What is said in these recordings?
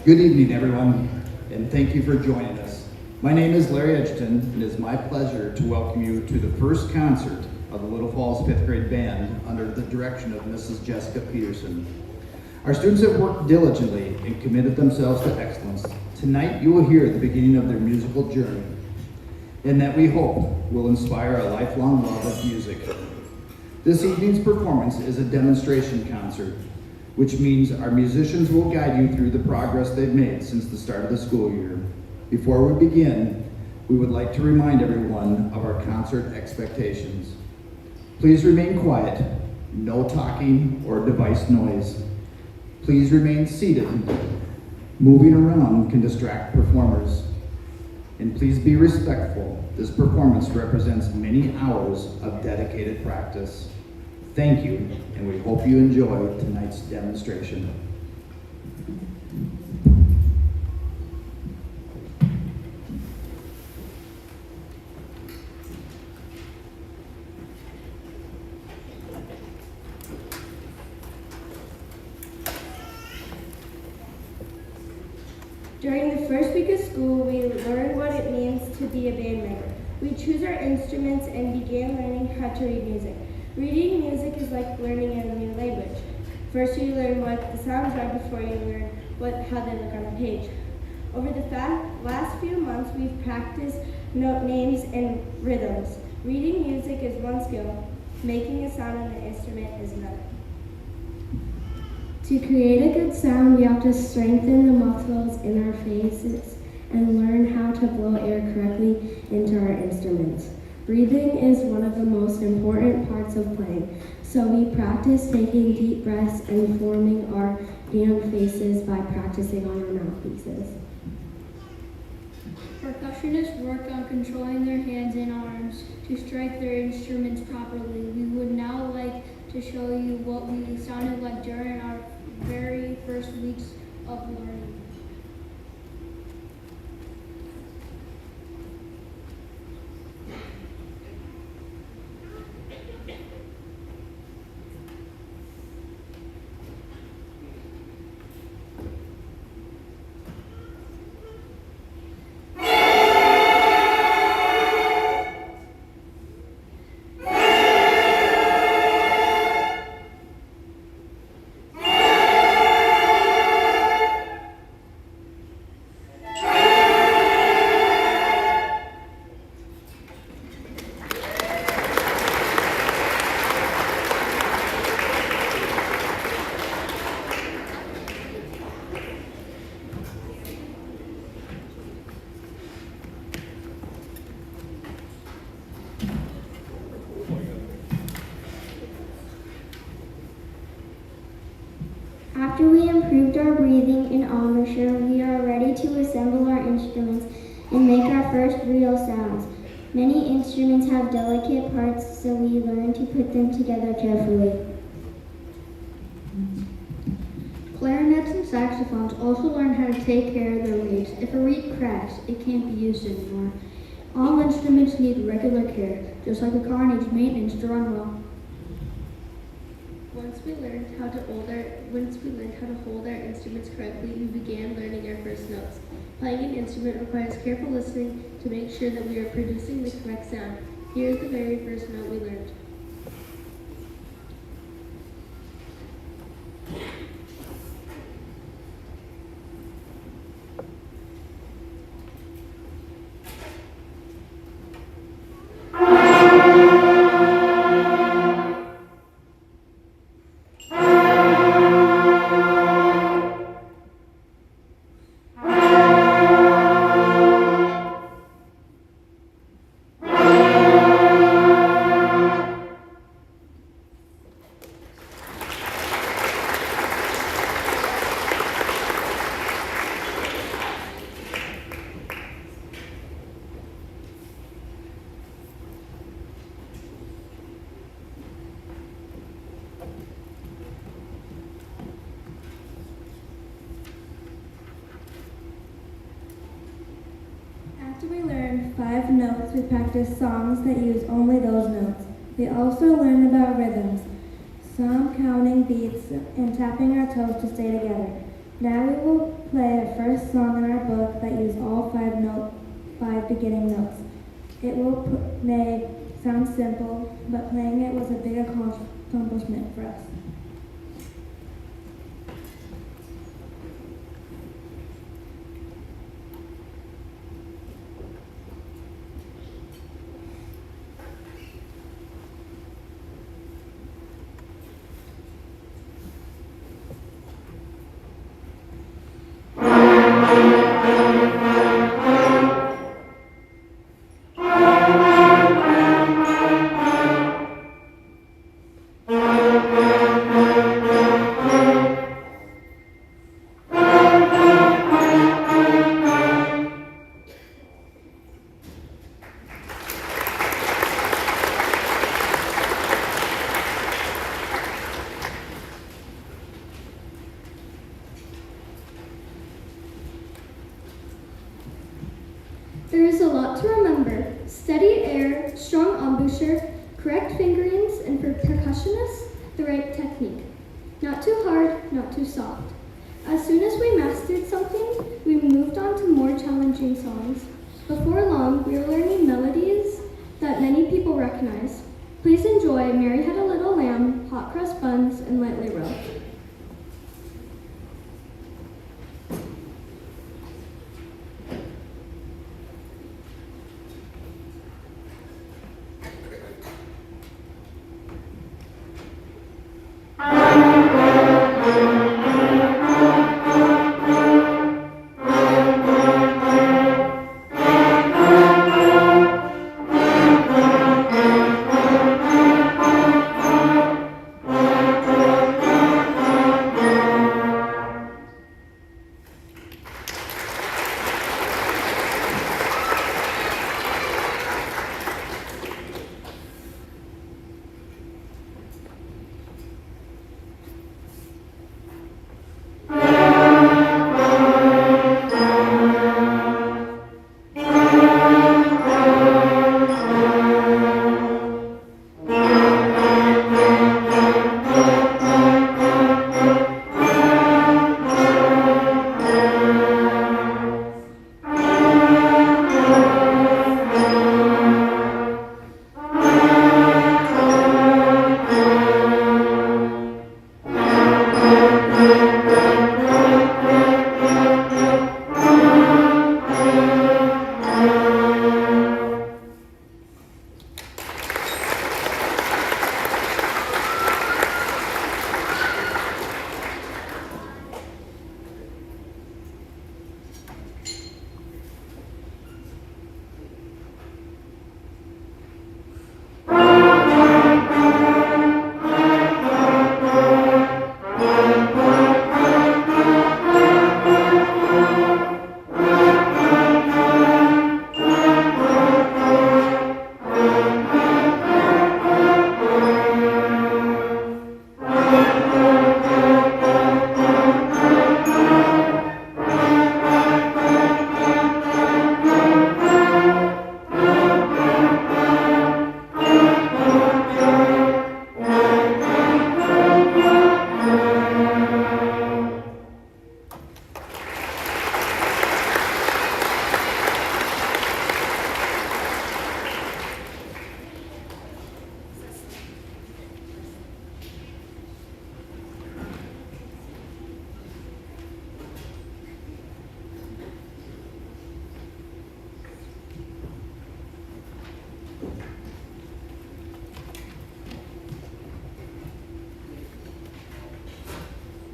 Good evening, everyone, and thank you for joining us. My name is Larry Edgerton, and it is my pleasure to welcome you to the first concert of the Little Falls 5th grade band under the direction of Mrs. Jessica Peterson. Our students have worked diligently and committed themselves to excellence. Tonight, you will hear the beginning of their musical journey, and that we hope will inspire a lifelong love of music. This evening's performance is a demonstration concert, which means our musicians will guide you through the progress they've made since the start of the school year. Before we begin, we would like to remind everyone of our concert expectations. Please remain quiet, no talking or device noise. Please remain seated. Moving around can distract performers. And please be respectful. This performance represents many hours of dedicated practice. Thank you, and we hope you enjoy tonight's demonstration. During the first week of school, we learned what it means to be a band member. We choose our instruments and began learning how to read music. Reading music is like learning a new language. First, you learn what the sounds are before you learn how they look on the page. Over the last few months, we've practiced note names and rhythms. Reading music is one skill. Making a sound on the instrument is another. To create a good sound, we have to strengthen the muscles in our faces and learn how to blow air correctly into our instruments. Breathing is one of the most important parts of playing, so we practice taking deep breaths and forming our hand faces by practicing on our mouthpieces. Percussionists work on controlling their hands and arms to strike their instruments properly. We would now like to show you what we sounded like during our very first weeks of learning. After we improved our breathing and embouchure, we are ready to assemble our instruments and make our first real sounds. Many instruments have delicate parts, so we learn to put them together carefully. Clarinets and saxophones also learn how to take care of their reeds. If a reed cracks, it can't be used anymore. All instruments need regular care, just like a car needs maintenance to run well. Once we learned how to hold our instruments correctly, we began learning our first notes. Playing an instrument requires careful listening to make sure that we are producing the correct sound. Here's the very first note we learned. After we learned 5 notes, we practiced songs that use only those notes. We also learned about rhythms, some counting beats and tapping our toes to stay together. Now we will play the first song in our book that used all five beginning notes. May sound simple, but playing it was a big accomplishment for us. There is a lot to remember. Steady air, strong embouchure, correct fingerings, and for percussionists, the right technique. Not too hard, not too soft. As soon as we mastered something, we moved on to more challenging songs. Before long, we were learning melodies that many people recognize. Please enjoy Mary Had a Little Lamb, Hot Cross Buns, and Lightly Row.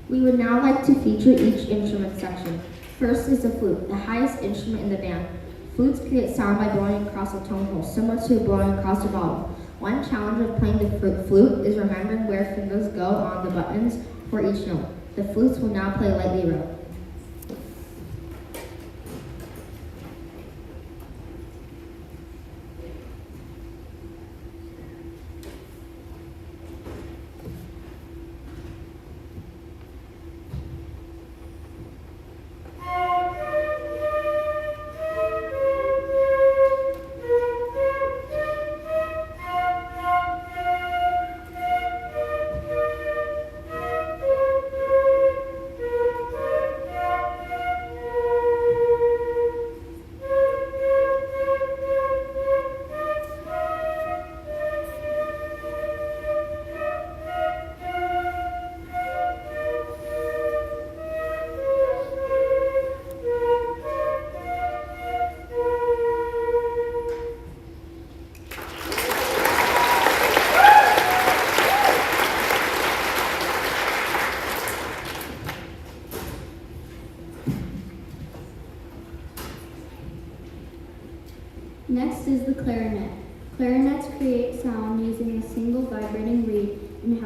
We would now like to feature each instrument section. First is the flute, the highest instrument in the band. Flutes create sound by blowing across a tone hole, similar to blowing across a bottle. One challenge of playing the flute is remembering where fingers go on the buttons for each note. The flutes will now play Lightly Row.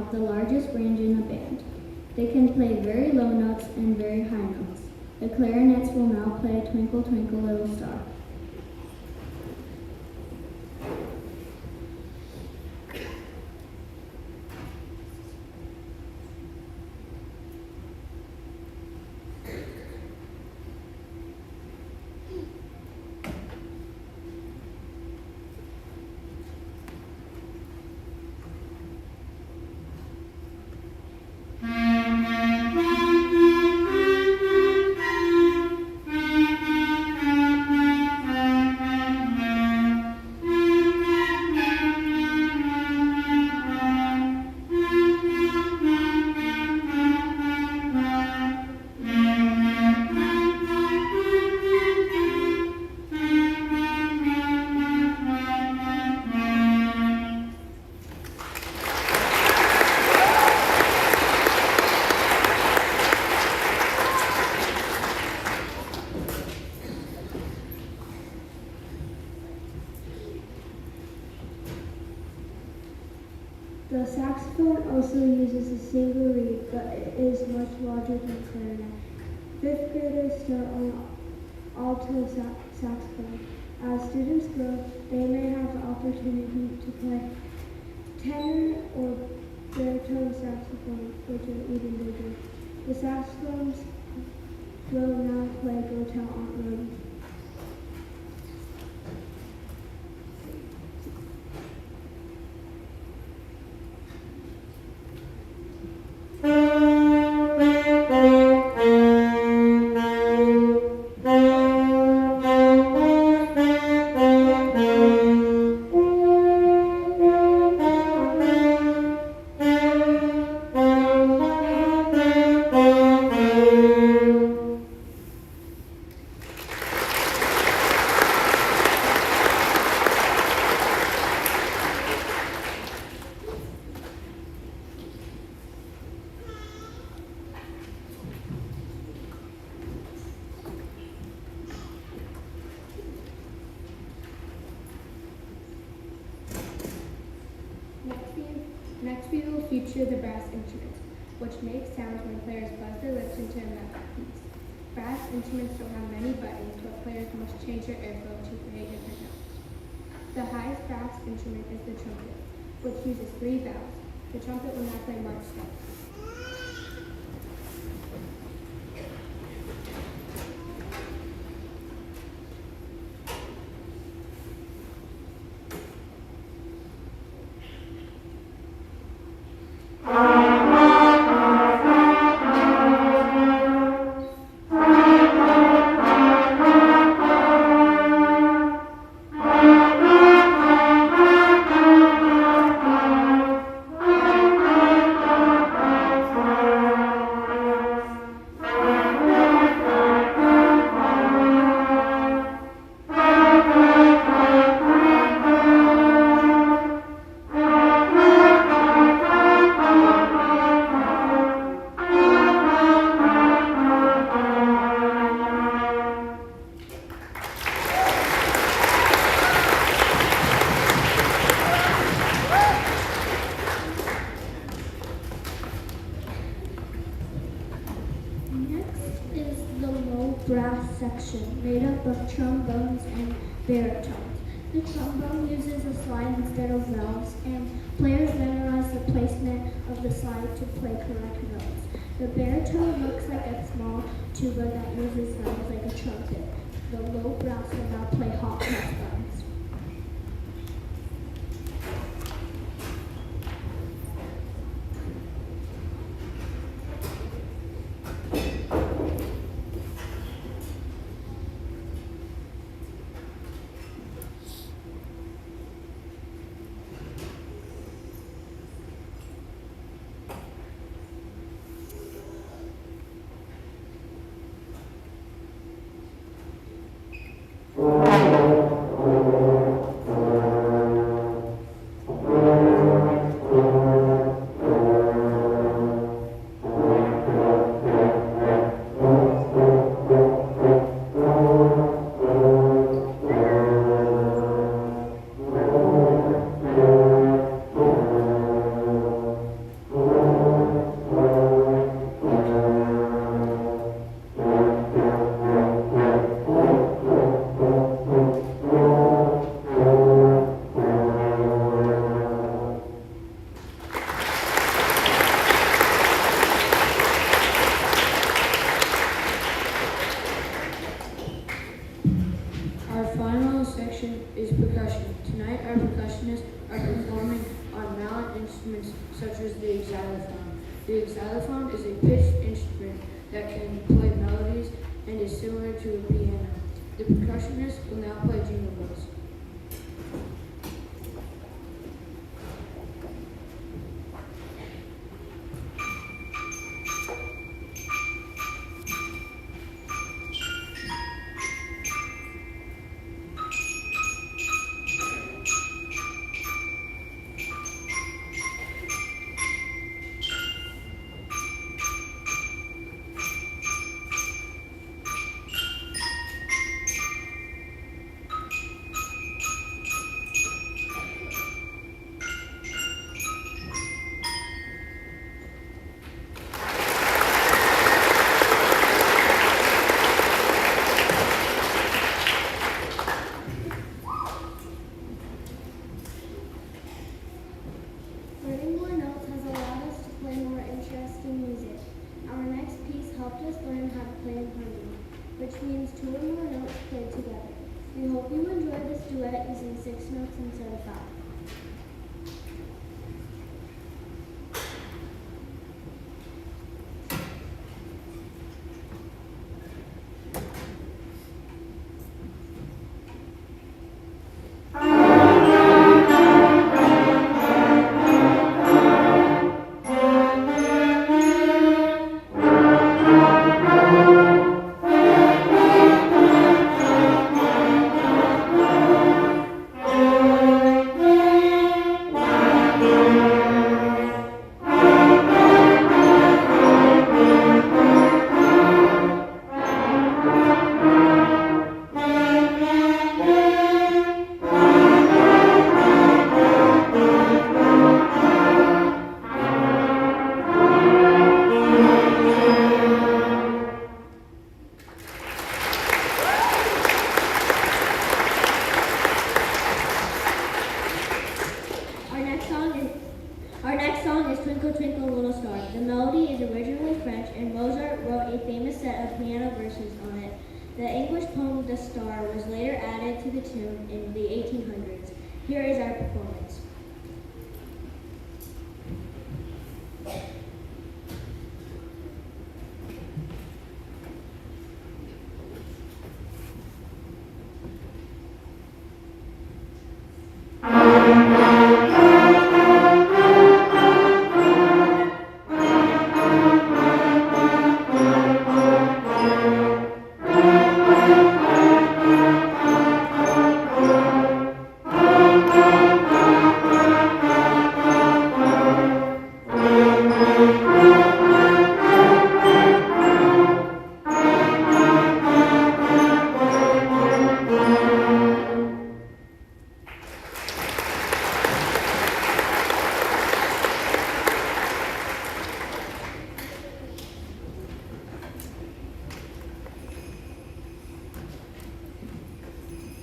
have the largest range in a band. They can play very low notes and very high notes. The clarinets will now play Twinkle Twinkle Little Star. The saxophone also uses a single reed, but it is much larger than clarinet. Fifth graders start on alto saxophone. As students grow, they may have the opportunity to play tenor or baritone saxophone, which are even bigger. The saxophones will now play Go Tell Aunt Rhody. Next we will feature the brass instruments, which make sounds when players buzz their lips into a mouthpiece. Brass instruments don't have many buttons, but players must change their airflow to create different notes. The highest brass instrument is the trumpet, which uses 3 valves. The trumpet will now play march steps. Brass section made up of trombones and baritones. The trombone uses a slide instead of valves, and players memorize the placement of the slide to play correct notes. The baritone looks like a small tuba that uses valves like a trumpet. The low brass will now play hot crossbones. instruments such as the xylophone. The xylophone is a pitched instrument that can play melodies and is similar to a piano. The percussionist will now play Jingle Bells. Learning more notes has allowed us to play more interesting music. Our next piece helped us learn how to play in harmony, which means 2 or more notes played together. We hope you enjoy this duet using 6 notes instead of 5. Our next song is Twinkle Twinkle Little Star. The melody is originally French and Mozart wrote a famous set of piano versions on it. The English poem The Star was later added to the tune in the 1800s. Here is our performance.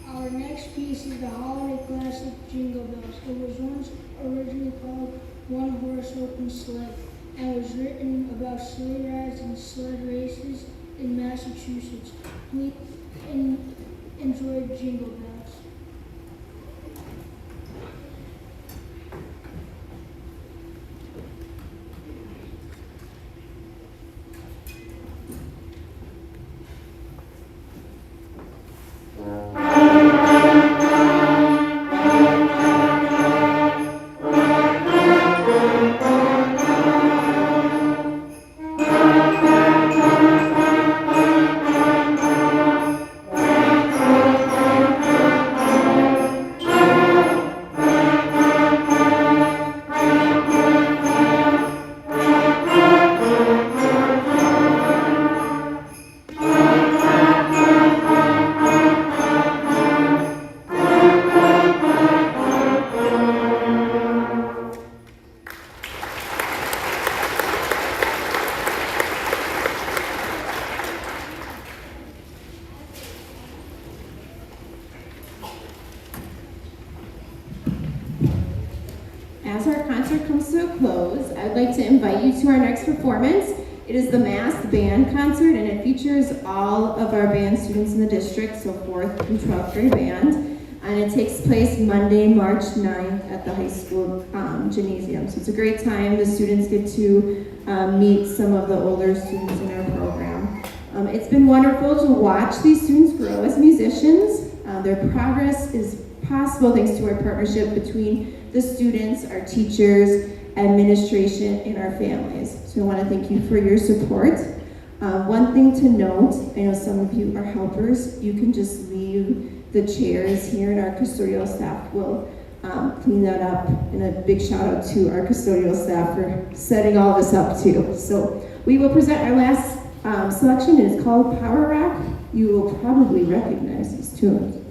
Our next piece is the holiday classic Jingle Bells. It was once originally called One Horse Open Sled and was written about sleigh rides and sled races in Massachusetts. We enjoyed Jingle Bells. As our concert comes to a close, I'd like to invite you to our next performance. It is the Massed Band Concert, and it features all of our band students in the district, so 4th through 12th grade band. and it takes place Monday, March 9th at the high school gymnasium. So it's a great time. The students get to meet some of the older students in our program. It's been wonderful to watch these students grow as musicians. Their progress is possible thanks to our partnership between the students, our teachers, administration, and our families. So I want to thank you for your support. One thing to note, I know some of you are helpers. You can just leave the chairs here, and our custodial staff will clean that up. And a big shout out to our custodial staff for setting all this up too. So we will present our last selection. It is called Power Rock. You will probably recognize these tunes.